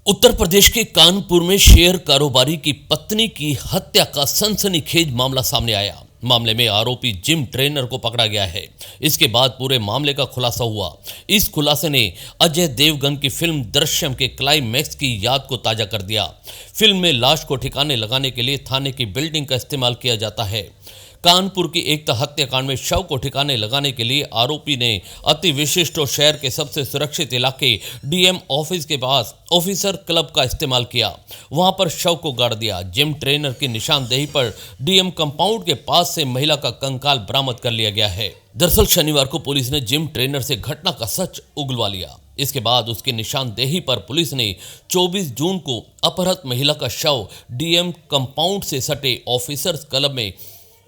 उत्तर प्रदेश के कानपुर में शेयर कारोबारी की पत्नी की हत्या का सनसनीखेज मामला सामने आया। मामले में आरोपी जिम ट्रेनर को पकड़ा गया है। इसके बाद पूरे मामले का खुलासा हुआ। इस खुलासे ने अजय देवगन की फिल्म दृश्यम के क्लाइमैक्स की याद को ताजा कर दिया। फिल्म में लाश को ठिकाने लगाने के लिए थाने की बिल्डिंग का इस्तेमाल किया जाता है। कानपुर की एकता हत्याकांड में शव को ठिकाने लगाने के लिए आरोपी ने अति विशिष्ट और शहर के सबसे सुरक्षित इलाके डीएम ऑफिस के पास ऑफिसर क्लब का इस्तेमाल किया। वहां पर शव को गाड़ दिया। जिम ट्रेनर की निशानदेही पर डीएम कंपाउंड के पास से महिला का कंकाल बरामद कर लिया गया है। दरअसल शनिवार को पुलिस ने जिम ट्रेनर से घटना का सच उगलवा लिया। इसके बाद उसकी निशानदेही पर पुलिस ने 24 जून को अपहृत महिला का शव डीएम कंपाउंड से सटे ऑफिसर्स क्लब में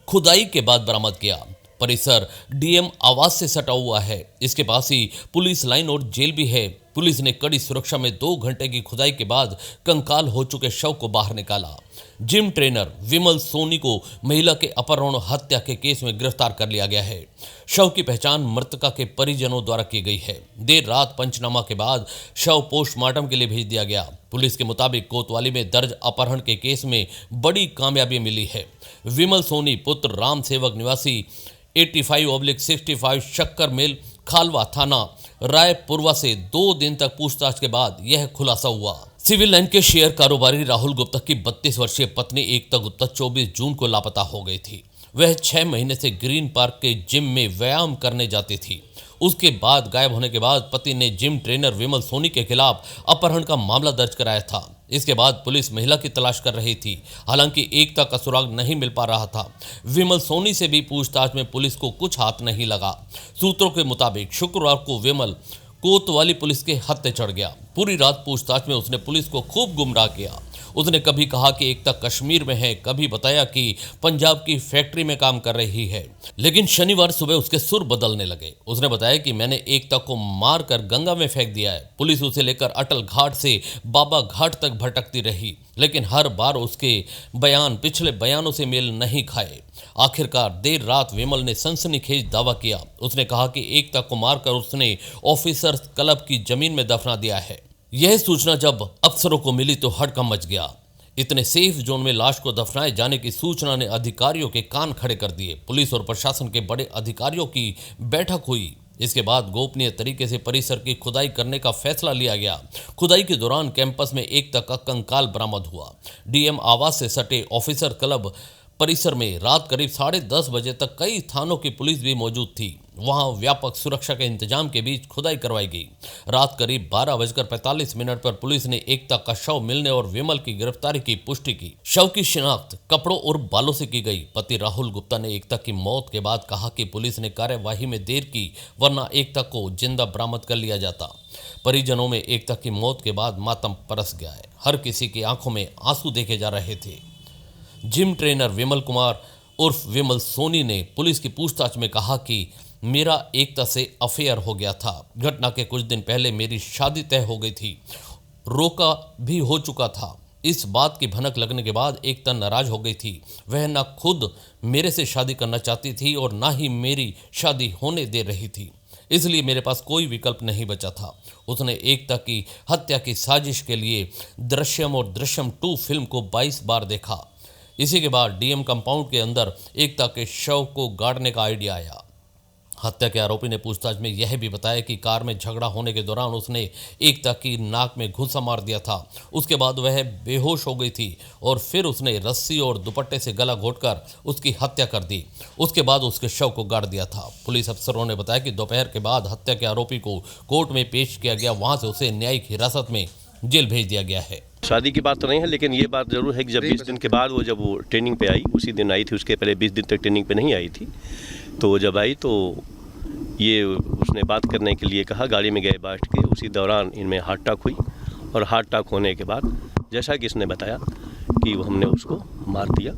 खुदाई के बाद बरामद किया। परिसर डीएम आवास से सटा हुआ है। इसके पास ही पुलिस लाइन और जेल भी है। पुलिस ने कड़ी सुरक्षा में 2 घंटे की खुदाई के बाद कंकाल हो चुके शव को बाहर निकाला। जिम ट्रेनर विमल सोनी को महिला के अपहरण और हत्या के केस में गिरफ्तार कर लिया गया है। शव की पहचान मृतका के परिजनों द्वारा की गई है। देर रात पंचनामा के बाद शव पोस्टमार्टम के लिए भेज दिया गया। पुलिस के मुताबिक कोतवाली में दर्ज अपहरण के केस में बड़ी कामयाबी मिली है। विमल सोनी पुत्र राम सेवक निवासी 85/65 शक्कर मिल खालवा थाना रायपुरवा से 2 दिन तक पूछताछ के बाद यह खुलासा हुआ। सिविल लाइन के शेयर कारोबारी राहुल गुप्ता की 32 वर्षीय पत्नी एकता गुप्ता 24 जून को लापता हो गई थी। वह 6 महीने से ग्रीन पार्क के जिम में व्यायाम करने जाती थी। उसके बाद गायब होने के बाद पति ने जिम ट्रेनर विमल सोनी के खिलाफ अपहरण का मामला दर्ज कराया था। इसके बाद पुलिस महिला की तलाश कर रही थी। हालांकि एकता का सुराग नहीं मिल पा रहा था। विमल सोनी से भी पूछताछ में पुलिस को कुछ हाथ नहीं लगा। सूत्रों के मुताबिक शुक्रवार को विमल कोतवाली पुलिस के हत्थे चढ़ गया। पूरी रात पूछताछ में उसने पुलिस को खूब गुमराह किया। उसने कभी कहा कि एकता कश्मीर में है, कभी बताया कि पंजाब की फैक्ट्री में काम कर रही है। लेकिन शनिवार सुबह उसके सुर बदलने लगे। उसने बताया कि मैंने एकता को मारकर गंगा में फेंक दिया है। पुलिस उसे लेकर अटल घाट से बाबा घाट तक भटकती रही, लेकिन हर बार उसके बयान पिछले बयानों से मेल नहीं खाए। आखिरकार देर रात विमल ने सनसनीखेज दावा किया। उसने कहा कि एकता को मारकर उसने ऑफिसर्स क्लब की जमीन में दफना दिया है। यह सूचना जब अफसरों को मिली तो हड़कंप मच गया। इतने सेफ जोन में लाश को दफनाए जाने की सूचना ने अधिकारियों के कान खड़े कर दिए। पुलिस और प्रशासन के बड़े अधिकारियों की बैठक हुई। इसके बाद गोपनीय तरीके से परिसर की खुदाई करने का फैसला लिया गया। खुदाई के दौरान कैंपस में एकता का कंकाल बरामद हुआ। डीएम आवास से सटे ऑफिसर क्लब परिसर में रात करीब 10:30 बजे तक कई थानों की पुलिस भी मौजूद थी। वहां व्यापक सुरक्षा के इंतजाम के बीच खुदाई करवाई गई। रात करीब 12:45 पर पुलिस ने एकता का शव मिलने और विमल की गिरफ्तारी की पुष्टि की। शव की शिनाख्त कपड़ों और बालों से की गई। पति राहुल गुप्ता ने एकता की मौत के बाद कहा कि पुलिस ने कार्यवाही में देर की, वरना एकता को जिंदा बरामद कर लिया जाता। परिजनों में एकता की मौत के बाद मातम परस गया है। हर किसी की आंखों में आंसू देखे जा रहे थे। जिम ट्रेनर विमल कुमार उर्फ विमल सोनी ने पुलिस की पूछताछ में कहा कि मेरा एकता से अफेयर हो गया था। घटना के कुछ दिन पहले मेरी शादी तय हो गई थी, रोका भी हो चुका था। इस बात की भनक लगने के बाद एकता नाराज हो गई थी। वह ना खुद मेरे से शादी करना चाहती थी और ना ही मेरी शादी होने दे रही थी, इसलिए मेरे पास कोई विकल्प नहीं बचा था। उसने एकता की हत्या की साजिश के लिए दृश्यम और दृश्यम 2 फिल्म को 22 बार देखा। इसी के बाद डीएम कंपाउंड के अंदर एकता के शव को गाड़ने का आइडिया आया। हत्या के आरोपी ने पूछताछ में यह भी बताया कि कार में झगड़ा होने के दौरान उसने एकता की नाक में घुसा मार दिया था। उसके बाद वह बेहोश हो गई थी और फिर उसने रस्सी और दुपट्टे से गला घोंटकर उसकी हत्या कर दी। उसके बाद उसके शव को गाड़ दिया था। पुलिस अफसरों ने बताया कि दोपहर के बाद हत्या के आरोपी को कोर्ट में पेश किया गया। वहां से उसे न्यायिक हिरासत में जेल भेज दिया गया है। शादी की बात तो नहीं है, लेकिन ये बात जरूर है कि जब 20 दिन के बाद जब वो ट्रेनिंग पे आई, उसी दिन आई थी। उसके पहले 20 दिन तक ट्रेनिंग पे नहीं आई थी। तो जब आई तो ये उसने बात करने के लिए कहा। गाड़ी में गए बैठ के। उसी दौरान इनमें हार्ट अटैक हुई और हार्ट अटैक होने के बाद जैसा कि इसने बताया कि हमने उसको मार दिया।